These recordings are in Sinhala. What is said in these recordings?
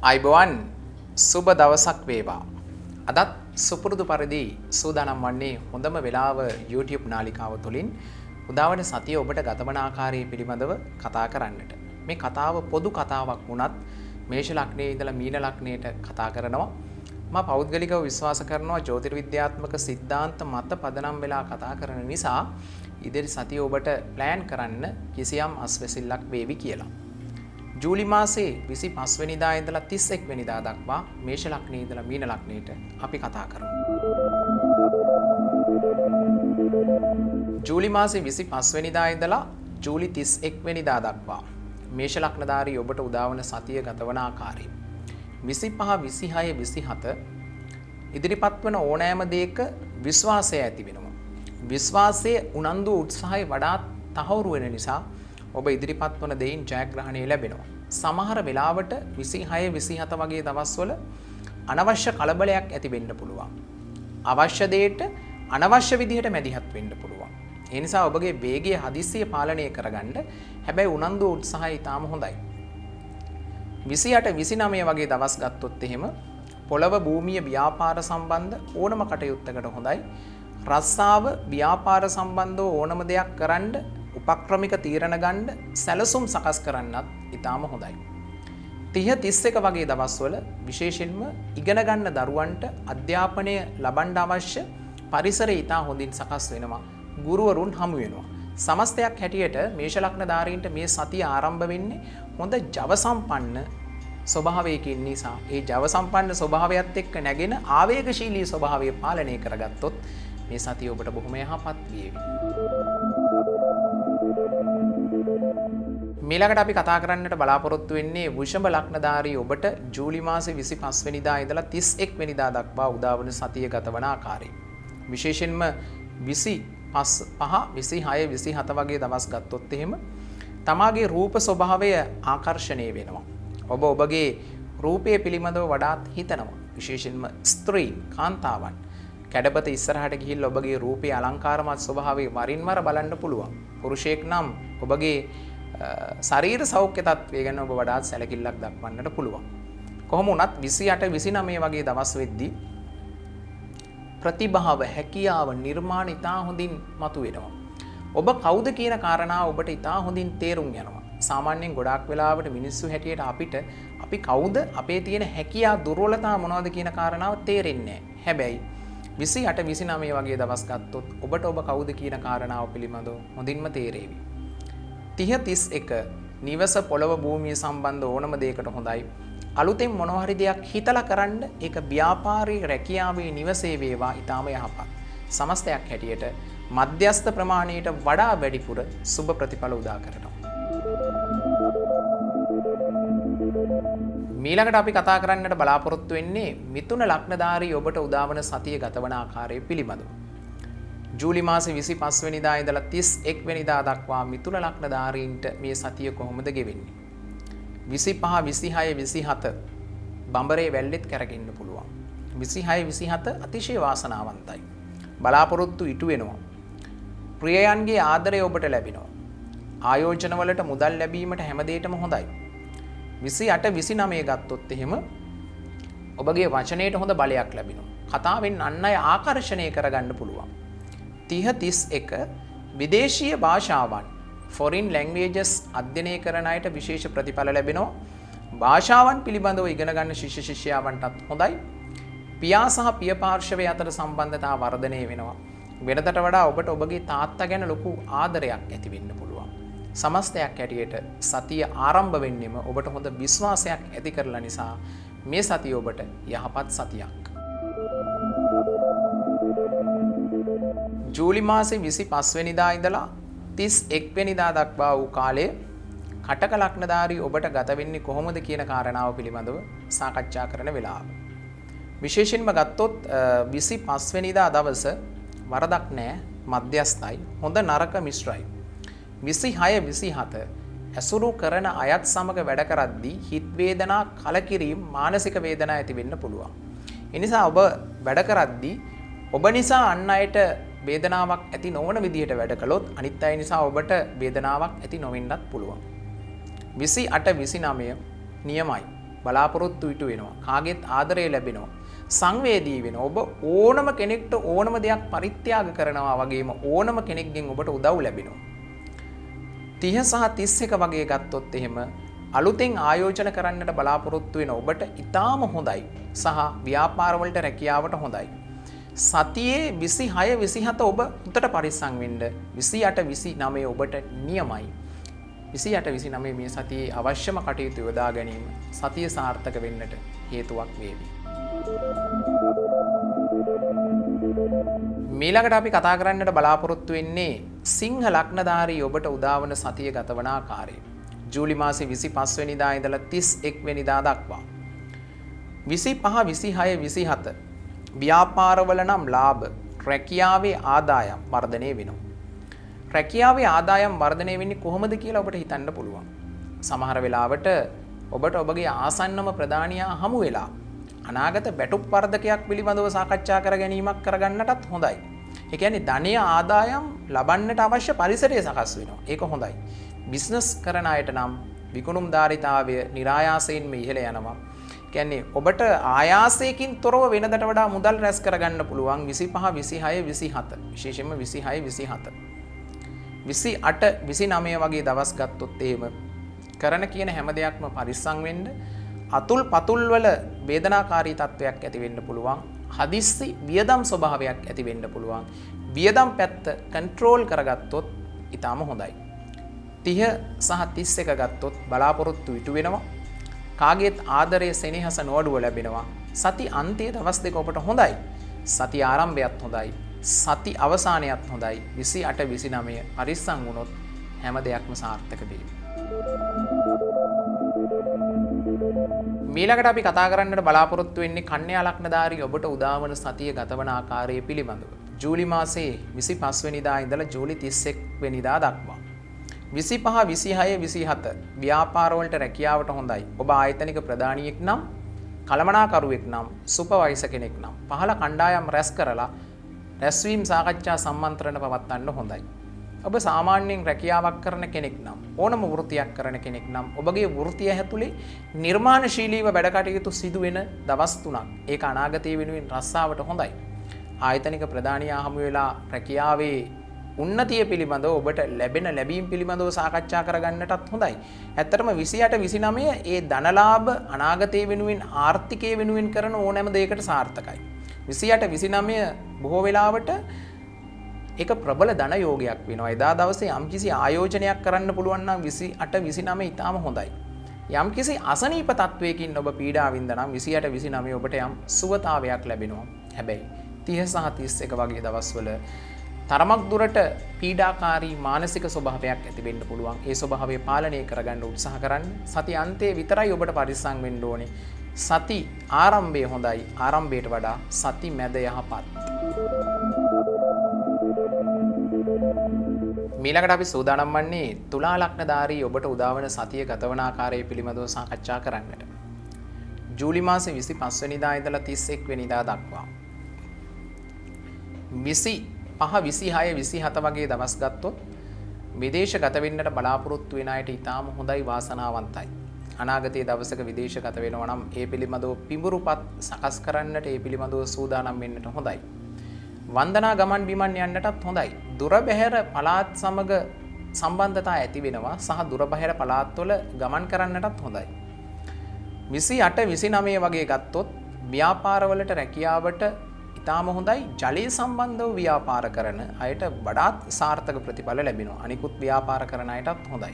අයිබෝවන් සුබ දවසක් වේවා. අදත් සුපුරුදු පරිදි සූදානම් වන්නේ හොඳම වෙලාව YouTube නාලිකාව තුළින් උදාවන සතිය ඔබට ගතවන ආකාරය පිළිබඳව කතා කරන්නට. මේ කතාව පොදු කතාවක් වුණත් මේෂ ලග්නයේ ඉඳලා මීන ලග්නයට කතා කරනවා. මම පෞද්ගලිකව විශ්වාස කරනවා ජ්‍යොතිර්විද්‍යාත්මක සිද්ධාන්ත මත පදනම් වෙලා කතා කරන නිසා ඉදිරි සතිය ඔබට ප්ලෑන් කරන්න කිසියම් අස්වැසිල්ලක් වේවි කියලා. ජූලි මාසේ 25 වෙනිදා ඉඳලා 31 වෙනිදා දක්වා මේෂ ලග්නයේ ඉඳලා මීන ලග්නයට අපි කතා කරමු. ජූලි මාසේ 25 වෙනිදා ඉඳලා ජූලි 31 වෙනිදා දක්වා මේෂ ලග්නධාරී ඔබට උදාවන සතිය ගතවන ආකාරය 25 26 27 ඉදිරිපත් වන ඕනෑම දෙයක විශ්වාසය ඇති වෙනවා. විශ්වාසයේ උනන්දු උත්සාහය වඩාත් තහවුරු වෙන නිසා ඔබ ඉදිරිපත් වන දෙයින් ජයග්‍රහණය ලැබෙනවා. සමහර වෙලාවට 26 27 වගේ දවස්වල අනවශ්‍ය කලබලයක් ඇති වෙන්න පුළුවන්. අවශ්‍ය දෙයට අනවශ්‍ය විදිහට මැදිහත් වෙන්න පුළුවන්. ඒ නිසා ඔබගේ වේගය හදිස්සිය පාලනය කරගන්න හැබැයි උනන්දු උත්සාහය ඉතාම හොඳයි. 28 29 වගේ දවස් ගත්තොත් එහෙම පොළව භූමිය ව්‍යාපාර සම්බන්ධ ඕනම කටයුත්තකට හොඳයි. රස්සාව ව්‍යාපාර සම්බන්ධව ඕනම දෙයක් කරන්න උපක්‍රමික තීරණ ගන්න සැලසුම් සකස් කරන්නත් ඉතාම හොඳයි. 30 31 වගේ දවස්වල විශේෂයෙන්ම ඉගෙන ගන්න දරුවන්ට අධ්‍යාපනය ලබන්න අවශ්‍ය පරිසරය ඉතා හොඳින් සකස් වෙනවා. ගුරුවරුන් හමු වෙනවා. සමස්තයක් හැටියට මේෂ ලග්නධාරීන්ට මේ සතිය ආරම්භ වෙන්නේ හොඳ ජව සම්පන්න ස්වභාවයකින් නිසා. ඒ ජව සම්පන්න ස්වභාවයත් එක්ක නැගෙන ආවේගශීලී ස්වභාවය පාලනය කරගත්තොත් මේ සතිය ඔබට බොහොම යහපත් වේවි. මීළඟට අපි කතා කරන්නට බලාපොරොත්තු වෙන්නේ වෘෂභ ලග්නධාරී ඔබට ජූලි මාසේ 25 වෙනිදා ඉඳලා 31 වෙනිදා දක්වා උදාවන සතිය ගතවන ආකාරය. විශේෂයෙන්ම 25 26 27 වගේ දවස් ගත්තොත් එහෙම තමාගේ රූප ස්වභාවය ආකර්ෂණය වෙනවා. ඔබ ඔබගේ රූපය පිළිබඳව වඩාත් හිතනවා. විශේෂයෙන්ම ස්ත්‍රී කාන්තාවන් කැඩපත ඉස්සරහට ගිහිල්ලා ඔබගේ රූපයේ අලංකාරමත් ස්වභාවය වරින් වර බලන්න පුළුවන්. පුරුෂයෙක් නම් ඔබගේ ශරීර සෞඛ්‍ය තත්ත්වය ගැන ඔබ වඩාත් සැලකිල්ලක් දක්වන්නට පුළුවන්. කොහොම වුණත් 28 29 වගේ දවස් වෙද්දී ප්‍රතිභාව හැකියාව නිර්මාණ ඉතා හොඳින් මතුවෙනවා. ඔබ කවුද කියන කාරණාව ඔබට ඉතා හොඳින් තේරුම් යනවා. සාමාන්‍යයෙන් ගොඩාක් වෙලාවට මිනිස්සු හැටියට අපිට අපි කවුද අපේ තියෙන හැකියා දුර්වලතා මොනවද කියන කාරණාව තේරෙන්නේ නැහැ. හැබැයි 28 29 වගේ දවස් ගත්තොත් ඔබට ඔබ කවුද කියන කාරණාව පිළිබඳව හොඳින්ම තේරෙවි. 30 31 නිවස පොළව භූමිය සම්බන්ධ ඕනම දෙයකට හොඳයි. අලුතෙන් මොනවා හරි දෙයක් හිතලා කරන්න ඒක ව්‍යාපාරයේ රැකියාවේ නිවසේ වේවා ඊටාම යහපත්. සමස්තයක් හැටියට මධ්‍යස්ථ ප්‍රමාණයට වඩා වැඩිපුර සුබ ප්‍රතිඵල උදා කරනවා. මීළඟට අපි කතා කරන්නට බලාපොරොත්තු වෙන්නේ මිථුන ලග්නධාරී ඔබට උදාවන සතිය ගතවන ආකාරය පිළිබඳව. ජූලි මාසේ 25 වෙනිදා ඉඳලා 31 වෙනිදා දක්වා මිථුන ලග්නධාරීන්ට මේ සතිය කොහොමද ගෙවෙන්නේ? 25 26 27 බඹරේ වැල්ලෙත් කරගෙන්න පුළුවන්. 26 27 අතිශය වාසනාවන්තයි. බලාපොරොත්තු ඉටු වෙනවා. ප්‍රියයන්ගේ ආදරය ඔබට ලැබෙනවා. ආයෝජන වලට මුදල් ලැබීමට හැමදේටම හොඳයි. 28 29 ගත්තොත් එහෙම ඔබගේ වචනයට හොඳ බලයක් ලැබෙනවා. කතාවෙන් අන් අය ආකර්ෂණය කරගන්න පුළුවන්. 30 31 විදේශීය භාෂාවන් foreign languages අධ්‍යයනය කරන අයට විශේෂ ප්‍රතිඵල ලැබෙනවා. භාෂාවන් පිළිබඳව ඉගෙන ගන්න ශිෂ්‍ය ශිෂ්‍යාවන්ටත් හොඳයි. පියා සහ පිය පාර්ශවය අතර සම්බන්ධතාව වර්ධනය වෙනවා. වෙනදට වඩා ඔබට ඔබගේ තාත්තා ගැන ලොකු ආදරයක් ඇති වෙන්න පුළුවන්. සමස්තයක් හැටියට සතිය ආරම්භ වෙන්නෙම ඔබට හොඳ විශ්වාසයක් ඇති කරලා නිසා මේ සතිය ඔබට යහපත් සතියක්. ජූලි මාසේ 25 වෙනිදා ඉඳලා 31 වෙනිදා දක්වා වූ කාලයේ කටක ලග්නධාරී ඔබට ගත වෙන්නේ කොහොමද කියන කාරණාව පිළිබඳව සාකච්ඡා කරන වෙලාව. විශේෂයෙන්ම ගත්තොත් 25 වෙනිදා දවස වරදක් නැහැ, මධ්‍යස්ථයි, හොඳ නරක මිශ්‍රයි. 26 27 ඇසුරු කරන අයත් සමග වැඩ කරද්දී හිත වේදනා, කලකිරීම, මානසික වේදනා ඇති වෙන්න පුළුවන්. ඒ නිසා ඔබ වැඩ කරද්දී ඔබ නිසා අන් අයට වේදනාවක් ඇති නොවන විදිහට වැඩ කළොත් අනිත් අය නිසා ඔබට වේදනාවක් ඇති නොවෙන්නත් පුළුවන්. 28 29 නියමයි. බලාපොරොත්තු ඉටු වෙනවා. කාගෙත් ආදරය ලැබෙනවා. සංවේදී වෙනවා. ඔබ ඕනම කෙනෙක්ට ඕනම දෙයක් පරිත්‍යාග කරනවා වගේම ඕනම කෙනෙක්ගෙන් ඔබට උදව් ලැබෙනවා. 30 සහ 31 වගේ ගත්තොත් එහෙම අලුතෙන් ආයෝජන කරන්නට බලාපොරොත්තු වෙන ඔබට ඉතාම හොඳයි සහ ව්‍යාපාරවලට රැකියාවට හොඳයි. සතියේ 26 27 ඔබ උතට පරිස්සම් වෙන්න. 28 29 ඔබට නියමයි. 28 29 මේ සතියේ අවශ්‍යම කටයුතු යොදා ගැනීම සතිය සාර්ථක වෙන්නට හේතුවක් වේවි. මීළඟට අපි කතා කරන්නට බලාපොරොත්තු වෙන්නේ සිංහ ලග්නධාරී ඔබට උදාවන සතිය ගතවන ආකාරය. ජූලි මාසේ 25 වෙනිදා ඉඳලා 31 වෙනිදා දක්වා. 25 26 27 ව්‍යාපාරවල නම් ලාභ, රැකියාවේ ආදායම් වර්ධනය වෙනවා. රැකියාවේ ආදායම් වර්ධනය වෙන්නේ කොහොමද කියලා ඔබට හිතන්න පුළුවන්. සමහර වෙලාවට ඔබට ඔබගේ ආසන්නම ප්‍රධානියා හමු වෙලා අනාගත බැටුප් වර්ධකයක් පිළිබඳව සාකච්ඡා කර ගැනීමක් කරගන්නටත් හොඳයි. ඒ කියන්නේ ධනය ආදායම් ලබන්නට අවශ්‍ය පරිසරය සකස් වෙනවා. ඒක හොඳයි. බිස්නස් කරන අයට නම් විකුණුම් ධාරිතාවය નિરાයාසයෙන්ම ඉහළ යනවා. කියන්නේ ඔබට ආයාසයකින් තොරව වෙනදට වඩා මුදල් රැස් කරගන්න පුළුවන් 25 26 27 විශේෂයෙන්ම 26 27 28 29 වගේ දවස් ගත්තොත් එහෙම කරන කියන හැම දෙයක්ම පරිස්සම් වෙන්න. අතුල් පතුල් වල වේදනාකාරී තත්වයක් ඇති වෙන්න පුළුවන්. හදිස්සි වියදම් ස්වභාවයක් ඇති වෙන්න පුළුවන්. වියදම් පැත්ත කන්ට්‍රෝල් කරගත්තොත් ඊටාම හොඳයි. 30 සහ 31 ගත්තොත් බලාපොරොත්තු ඉටු වෙනවා. කාගේත් ආදරයේ සෙනෙහස නොඅඩුව ලැබෙනවා. සති අන්තයේ දවස් දෙක ඔබට හොඳයි. සති ආරම්භයත් හොඳයි. සති අවසානයත් හොඳයි. 28 29 පරිස්සම් වුණොත් හැම දෙයක්ම සාර්ථක වෙයි. මීළඟට අපි කතා කරන්නට බලාපොරොත්තු වෙන්නේ කන්‍යා ලග්නධාරී ඔබට උදාවන සතිය ගතවන ආකාරය පිළිබඳව. ජූලි මාසේ 25 වෙනිදා ඉඳලා ජූලි 31 වෙනිදා දක්වා. 25 26 27 ව්‍යාපාරවලට රැකියාවට හොඳයි. ඔබ ආයතනික ප්‍රධානියෙක් නම්, කළමනාකරුවෙක් නම්, සුපර්වයිසර් කෙනෙක් නම් පහළ කණ්ඩායම් රැස් කරලා රැස්වීම් සාකච්ඡා සම්මන්ත්‍රණ පවත්වන්න හොඳයි. ඔබ සාමාන්‍යයෙන් රැකියාවක් කරන කෙනෙක් නම්, ඕනම වෘත්තියක් කරන කෙනෙක් නම් ඔබගේ වෘත්තිය ඇතුලේ නිර්මාණශීලීව වැඩ කටයුතු සිදු වෙන දවස් 3ක්. ඒක අනාගතයේ වෙනුවෙන් රස්සාවට හොඳයි. ආයතනික ප්‍රධානියා හමු වෙලා රැකියාවේ උන්නතිය පිළිබඳව ඔබට ලැබෙන ලැබීම් පිළිබඳව සාකච්ඡා කරගන්නටත් හොඳයි. ඇත්තටම 28 29 ඒ ධනලාභ අනාගතයේ වෙනුවෙන් ආර්ථිකයේ වෙනුවෙන් කරන ඕනෑම දෙයකට සාර්ථකයි. 28 29 බොහෝ වෙලාවට ඒක ප්‍රබල ධන යෝගයක් වෙනවා. එදා දවසේ යම්කිසි ආයෝජනයක් කරන්න පුළුවන් නම් 28 29 ඊටාම හොඳයි. යම්කිසි අසනීප තත්වයකින් ඔබ පීඩා විඳ නම් 28 29 ඔබට යම් සුවතාවයක් ලැබෙනවා. හැබැයි 30 සහ 31 වගේ දවස්වල තරමක් දුරට පීඩාකාරී මානසික ස්වභාවයක් ඇති වෙන්න පුළුවන්. ඒ ස්වභාවය පාලනය කරගන්න උත්සාහ කරන්න. සති අන්තයේ විතරයි ඔබට පරිස්සම් වෙන්න ඕනේ. සති ආරම්භය හොඳයි. ආරම්භයට වඩා සති මැද යහපත්. මීළඟට අපි සූදානම් වන්නේ තුලා ලග්නධාරී ඔබට උදාවන සතිය ගතවන ආකාරය පිළිබඳව සාකච්ඡා කරන්නට. ජූලි මාසේ 25 වෙනිදා ඉඳලා 31 වෙනිදා දක්වා. 25 26 27 වගේ දවස් ගත්තොත් විදේශ ගත වෙන්නට බලාපොරොත්තු වෙන අයට ඉතාම හොඳයි, වාසනාවන්තයි. අනාගතයේ දවසක විදේශ ගත වෙනවා නම් ඒ පිළිබඳව පිඹුරුපත් සකස් කරන්නට, ඒ පිළිබඳව සූදානම් වෙන්නට හොඳයි. වන්දනා ගමන් බිමන් යන්නටත් හොඳයි. දුර බැහැර පළාත් සමග සම්බන්ධතා ඇති වෙනවා සහ දුර බැහැර පළාත්වල ගමන් කරන්නටත් හොඳයි. 28 29 වගේ ගත්තොත් ව්‍යාපාරවලට රැකියාවට ඉතාම හොඳයි. ජලය සම්බන්ධව ව්‍යාපාර කරන අයට වඩාත් සාර්ථක ප්‍රතිඵල ලැබෙනවා. අනිකුත් ව්‍යාපාර කරන අයටත් හොඳයි.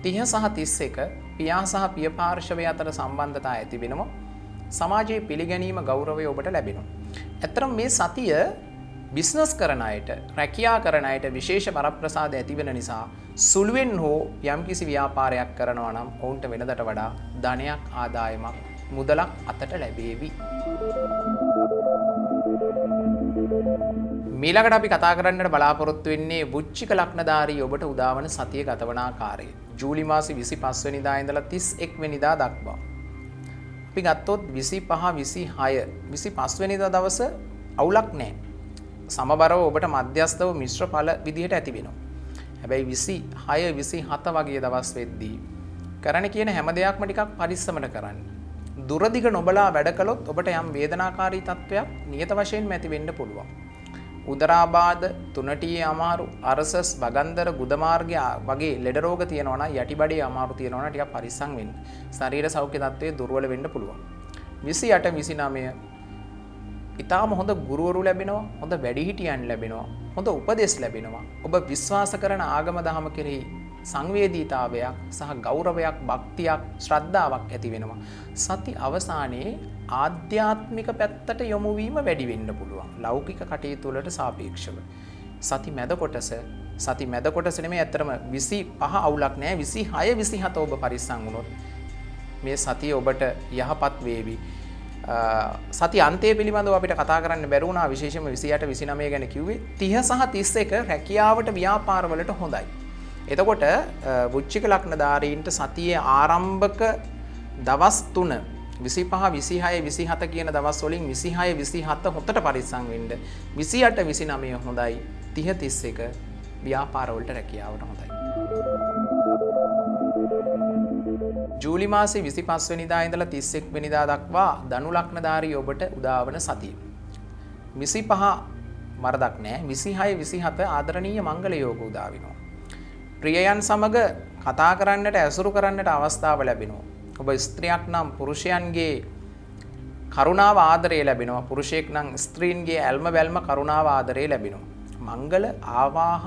30 සහ 31 පියා සහ පිය පාර්ශවය අතර සම්බන්ධතා ඇති වෙනවා. සමාජයේ පිළිගැනීම ගෞරවය ඔබට ලැබෙනවා. ඇත්තටම මේ සතිය බිස්නස් කරන අයට, රැකියා කරන අයට විශේෂ වරප්‍රසාද ඇති වෙන නිසා සුළුවෙන් හෝ යම්කිසි ව්‍යාපාරයක් කරනවා නම් ඔවුන්ට වෙනදට වඩා ධනයක්, ආදායමක්, මුදලක් අතට ලැබේවි. මීළඟට අපි කතා කරන්නට බලාපොරොත්තු වෙන්නේ වෘශ්චික ලග්නධාරී ඔබට උදාවන සතිය ගතවන ආකාරය. ජූලි මාසේ 25 වෙනිදා ඉඳලා 31 වෙනිදා දක්වා. අපි ගත්තොත් 25 26 25 වෙනිදා දවස අවුලක් නැහැ. සමබරව ඔබට මධ්‍යස්ථව මිශ්‍ර ඵල විදිහට ඇති වෙනවා. හැබැයි 26 27 වගේ දවස් වෙද්දී කරන්න කියන හැම දෙයක්ම ටිකක් පරිස්සමට කරන්න. දුරදිග නොබලා වැඩ කළොත් ඔබට යම් වේදනාකාරී තත්ත්වයක් නියත වශයෙන්ම ඇති වෙන්න පුළුවන්. උදරාබාධ, තුනටියේ අමාරු, අරසස්, බගන්දර, ගුද මාර්ගය වගේ ලෙඩ රෝග තියෙනවා නම් යටිබඩේ අමාරු තියෙනවා නම් ටිකක් පරිස්සම් වෙන්න. ශරීර සෞඛ්‍ය තත්ත්වයේ දුර්වල වෙන්න පුළුවන්. 28 29 ඊටාම හොඳ ගුරුවරු ලැබෙනවා, හොඳ වැඩිහිටියන් ලැබෙනවා, හොඳ උපදෙස් ලැබෙනවා. ඔබ විශ්වාස කරන ආගම දහම කෙරෙහි සංවේදීතාවයක් සහ ගෞරවයක්, භක්තියක්, ශ්‍රද්ධාවක් ඇති වෙනවා. සති අවසානයේ ආධ්‍යාත්මික පැත්තට යොමු වීම වැඩි වෙන්න පුළුවන්. ලෞකික කටයුතු වලට සාපේක්ෂව. සති මැද කොටස නෙමෙයි ඇත්තටම 25 අවුලක් නෑ 26 27 ඔබ පරිස්සම් වුණොත් මේ සතිය ඔබට යහපත් වේවි. සති අන්තය පිළිබඳව අපිට කතා කරන්න බැරි වුණා විශේෂයෙන්ම 28 29 ගැන කිව්වේ 30 සහ 31 රැකියාවට ව්‍යාපාරවලට හොඳයි. එතකොට වෘශ්චික ලග්නධාරීන්ට සතියේ ආරම්භක දවස් 3 25 26 27 කියන දවස් වලින් 26 27 හොතට පරිස්සම් වෙන්න 28 29 හොඳයි 30 31 ව්‍යාපාරවලට රැකියාවට හොඳයි. ජූලි මාසේ 25 වෙනිදා ඉඳලා 31 වෙනිදා දක්වා ධනු ලග්නධාරී ඔබට උදාවන සතිය. 25 වරදක් නෑ 26 27 ආදරණීය මංගල යෝග උදා වෙනවා. ප්‍රියයන් සමග කතා කරන්නට ඇසුරු කරන්නට අවස්ථාව ලැබෙනවා. ඔබ ස්ත්‍රියක් නම් පුරුෂයන්ගේ කරුණාව ආදරය ලැබෙනවා. පුරුෂයෙක් නම් ස්ත්‍රීන්ගේ ඇල්ම බැල්ම කරුණාව ආදරය ලැබෙනවා. මංගල ආවාහ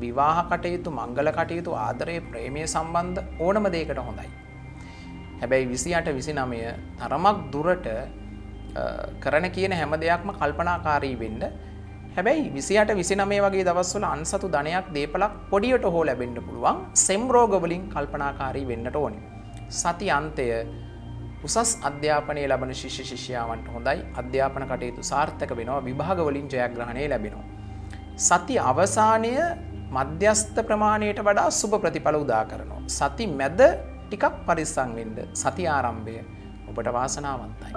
විවාහ කටයුතු, මංගල කටයුතු, ආදරය, ප්‍රේමයේ සම්බන්ධ ඕනම දෙයකට හොඳයි. හැබැයි 28 29 තරමක් දුරට කරන කියන හැම දෙයක්ම කල්පනාකාරී වෙන්න. හැබැයි 28 29 වගේ දවස්වල අන්සතු ධනයක් දීපලක් පොඩියට හෝ ලැබෙන්න පුළුවන්. සෙම් රෝග වලින් කල්පනාකාරී වෙන්නට ඕනේ. සති අන්තය උසස් අධ්‍යාපනය ලබන ශිෂ්‍ය ශිෂ්‍යාවන්ට හොඳයි. අධ්‍යාපන කටයුතු සාර්ථක වෙනවා. විභාග වලින් ජයග්‍රහණය ලැබෙනවා. සති අවසානය මධ්‍යස්ථ ප්‍රමාණයට වඩා සුබ ප්‍රතිඵල උදා කරනවා. සති මැද ටිකක් පරිස්සම් වෙන්න. සති ආරම්භය ඔබට වාසනාවන්තයි.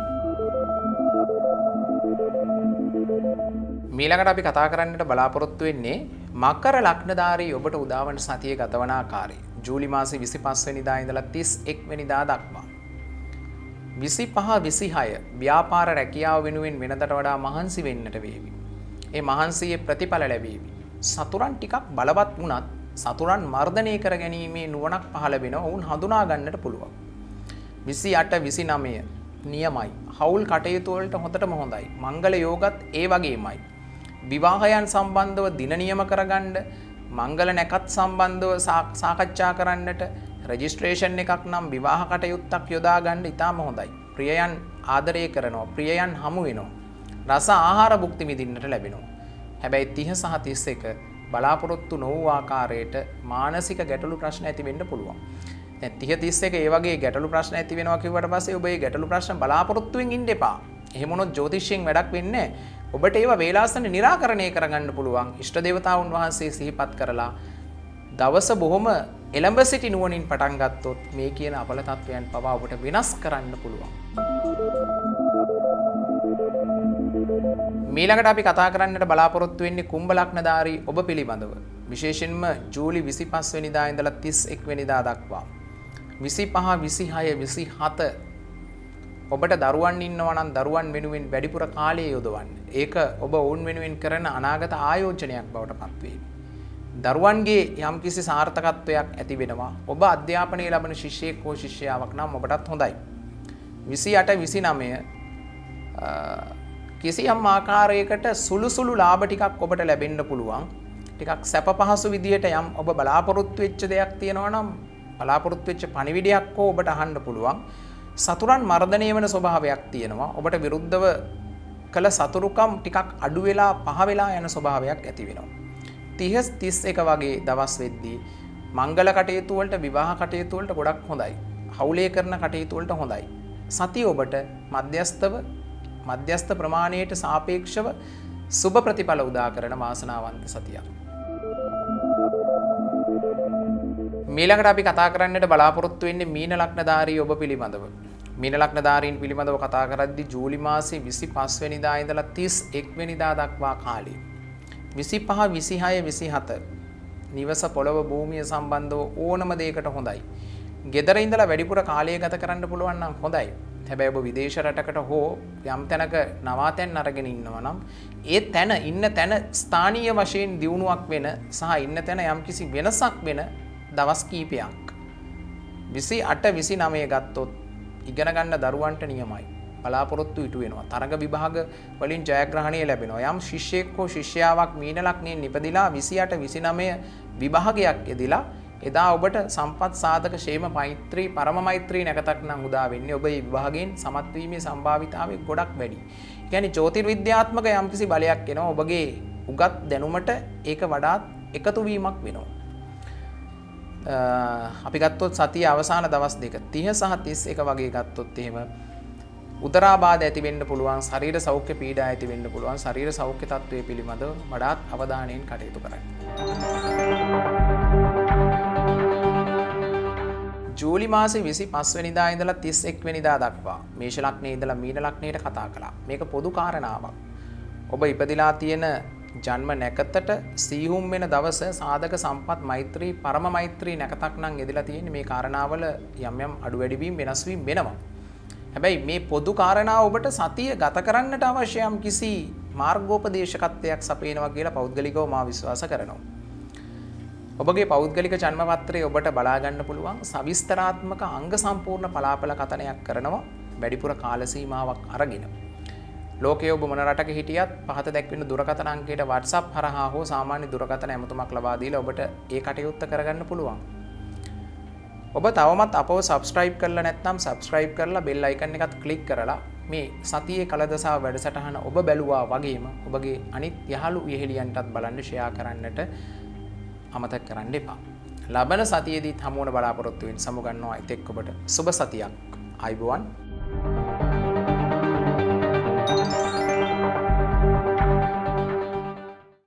මීළඟට අපි කතා කරන්නට බලාපොරොත්තු වෙන්නේ මකර ලග්නධාරී ඔබට උදාවන සතිය ගතවන ආකාරය. ජූලි මාසේ 25 වෙනිදා ඉඳලා 31 වෙනිදා දක්වා. 25 26 ව්‍යාපාර රැකියාව වෙනුවෙන් වෙනදට වඩා මහන්සි වෙන්නට වේවි. ඒ මහන්සියේ ප්‍රතිඵල ලැබේවි. සතුරන් ටිකක් බලවත් වුණත් සතුරන් මර්ධනය කර ගැනීමේ නුවණක් පහළ වෙනවා. ඔවුන් හඳුනා ගන්නට පුළුවන්. 28 29 නියමයි. හවුල් කටයුතු වලට හොඳටම හොඳයි. මංගල යෝගත් ඒ වගේමයි. විවාහයන් සම්බන්ධව දින නියම කරගන්න, මංගල නැකත් සම්බන්ධව සාකච්ඡා කරන්නට, රෙජිස්ට්‍රේෂන් එකක් නම් විවාහ කටයුත්තක් යොදා ගන්න ඉතාම හොඳයි. ප්‍රියයන් ආදරය කරනවා, ප්‍රියයන් හමු වෙනවා. රස ආහාර භුක්ති විඳින්නට ලැබෙනවා. හැබැයි 30 සහ 31 බලාපොරොත්තු නොවූ ආකාරයට මානසික ගැටලු ප්‍රශ්න ඇති වෙන්න පුළුවන්. දැන් 30 31 ඒ වගේ ගැටලු ප්‍රශ්න ඇති වෙනවා කිව්වට පස්සේ ඔබ මේ ගැටලු ප්‍රශ්න බලාපොරොත්තුෙන් ඉන්න එපා. එහෙම වුණොත් ජ්‍යොතිෂයෙන් වැඩක් වෙන්නේ නැහැ. ඔබට ඒවා වේලාසන निराකරණය කරගන්න පුළුවන්. ඉෂ්ට දේවතාවුන් වහන්සේ සිහිපත් කරලා දවස බොහොම එළඹ සිටි නුවණින් පටන් ගත්තොත් මේ කියන අපල තත්වයන් පවා ඔබට වෙනස් කරන්න පුළුවන්. මීළඟට අපි කතා කරන්නට බලාපොරොත්තු වෙන්නේ කුම්භ ලග්නධාරී ඔබ පිළිබඳව. විශේෂයෙන්ම ජූලි 25 වෙනිදා ඉඳලා 31 වෙනිදා දක්වා. 25 26 27 ඔබට දරුවන් ඉන්නවා නම් දරුවන් වෙනුවෙන් වැඩිපුර කාලය යොදවන්න. ඒක ඔබ ඔවුන් වෙනුවෙන් කරන අනාගත ආයෝජනයක් බවට පත්වේ. දරුවන්ගේ යම්කිසි සාර්ථකත්වයක් ඇති වෙනවා. ඔබ අධ්‍යාපනය ලබන ශිෂ්‍යයෙක් හෝ ශිෂ්‍යාවක් නම් ඔබටත් හොඳයි. 28 29 කිසියම් ආකාරයකට සුළු ලාභ ටිකක් ඔබට ලැබෙන්න පුළුවන්. ටිකක් සැප පහසු විදියට යම් ඔබ බලාපොරොත්තු වෙච්ච දෙයක් තියෙනවා නම් බලාපොරොත්තු වෙච්ච පණිවිඩයක් හෝ ඔබට අහන්න පුළුවන්. සතුරන් මර්ධනය වෙන ස්වභාවයක් තියෙනවා. ඔබට විරුද්ධව කළ සතුරුකම් ටිකක් අඩු වෙලා පහ වෙලා යන ස්වභාවයක් ඇති වෙනවා. 30 31 වගේ දවස් වෙද්දී මංගල කටයුතු වලට, විවාහ කටයුතු වලට ගොඩක් හොඳයි. හවුලේ කරන කටයුතු වලට හොඳයි. සතිය ඔබට මධ්‍යස්ථ ප්‍රමාණයට සාපේක්ෂව සුබ ප්‍රතිඵල උදා කරන වාසනාවන්ත සතියක්. මීළඟට අපි කතා කරන්නට බලාපොරොත්තු වෙන්නේ මීන ලග්නධාරී ඔබ පිළිබඳව. මීන ලග්නධාරීන් පිළිබඳව කතා කරද්දී ජූලි මාසේ 25 වෙනිදා ඉඳලා 31 වෙනිදා දක්වා කාලය. 25 26 27 නිවස පොළව භූමිය සම්බන්ධව ඕනම දෙයකට හොඳයි. ගෙදර ඉඳලා වැඩිපුර කාලය ගත කරන්න පුළුවන් නම් හොඳයි. හැබැයි ඔබ විදේශ රටකට හෝ යම් තැනක නවාතැන් අරගෙන ඉන්නවා නම් ඒ තැන ඉන්න තැන ස්ථානීය වශයෙන් දියුණුවක් වෙන සහ ඉන්න තැන යම්කිසි වෙනසක් වෙන දවස් කීපයක් 28 29 ගත්තොත් ඉගෙන ගන්න දරුවන්ට නියමයි. බලාපොරොත්තු ඉටු වෙනවා. තරග විභාග වලින් ජයග්‍රහණය ලැබෙනවා. යම් ශිෂ්‍යයෙක් හෝ ශිෂ්‍යාවක් මීන ලග්නයෙන් නිපදිලා 28 29 විභාගයක් යෙදිලා එදා ඔබට සම්පත් සාධක ക്ഷേම මෛත්‍රී පරම මෛත්‍රී නැකතක් නම් උදා වෙන්නේ. ඔබ මේ විභාගයෙන් සමත් වීමේ සම්භාවිතාවය ගොඩක් වැඩි. ඒ කියන්නේ ජ්‍යොතිර්විද්‍යාත්මක යම්කිසි බලයක් එනවා. ඔබගේ උගත් දැනුමට ඒක වඩාත් එකතු වීමක් වෙනවා. අපි ගත්තොත් සතිය අවසාන දවස් දෙක 30 සහ 31 වගේ ගත්තොත් එහෙම උදරාබාධ ඇති වෙන්න පුළුවන්, ශරීර සෞඛ්‍ය පීඩා ඇති වෙන්න පුළුවන්. ශරීර සෞඛ්‍ය තත්ත්වය පිළිබඳව වඩාත් අවධානයෙන් කටයුතු කරන්න. ජූලි මාසේ 25 වෙනිදා ඉඳලා 31 වෙනිදා දක්වා මේෂ ලග්නයේ ඉඳලා මීන ලග්නයට කතා කළා. මේක පොදු කාරණාවක්. ඔබ ඉපදිලා තියෙන ජන්ම නැකතට සීහුම් වෙන දවස සාධක සම්පත් මෛත්‍රී පරම මෛත්‍රී නැකතක් නම් යෙදලා තියෙන්නේ. මේ කාරණාවල යම් යම් අඩු වැඩි වීම වෙනස් වීම වෙනවා. හැබැයි මේ පොදු කාරණාව ඔබට සතිය ගත කරන්නට අවශ්‍ය යම් කිසි මාර්ගෝපදේශකත්වයක් සපයනවා කියලා පෞද්ගලිකව මා විශ්වාස කරනවා. ඔබගේ පෞද්ගලික ජන්ම පත්‍රය ඔබට බලා ගන්න පුළුවන්. සවිස්තරාත්මක අංග සම්පූර්ණ පලාපල කතනයක් කරනවා වැඩිපුර කාල සීමාවක් අරගෙන. ලෝකයේ ඔබ මොන රටක හිටියත් පහත දැක්වෙන දුරකථන අංකයට WhatsApp හරහා හෝ සාමාන්‍ය දුරකථන ඇමතුමක් ලබා දීලා ඔබට ඒ කටයුත්ත කරගන්න පුළුවන්. ඔබ තවමත් අපව subscribe කරලා නැත්නම් subscribe කරලා bell icon එකත් click කරලා මේ සතියේ කලදසා වැඩසටහන ඔබ බැලුවා වගේම ඔබගේ අනිත් යහළු යෙහෙලියන්ටත් බලන්න share කරන්නට අමතක කරන්න එපා. ලබන සතියේදීත් හමුවන බලාපොරොත්තු වෙන සමුගන්නවා. එතෙක් ඔබට සුබ සතියක්. ආයුබෝවන්.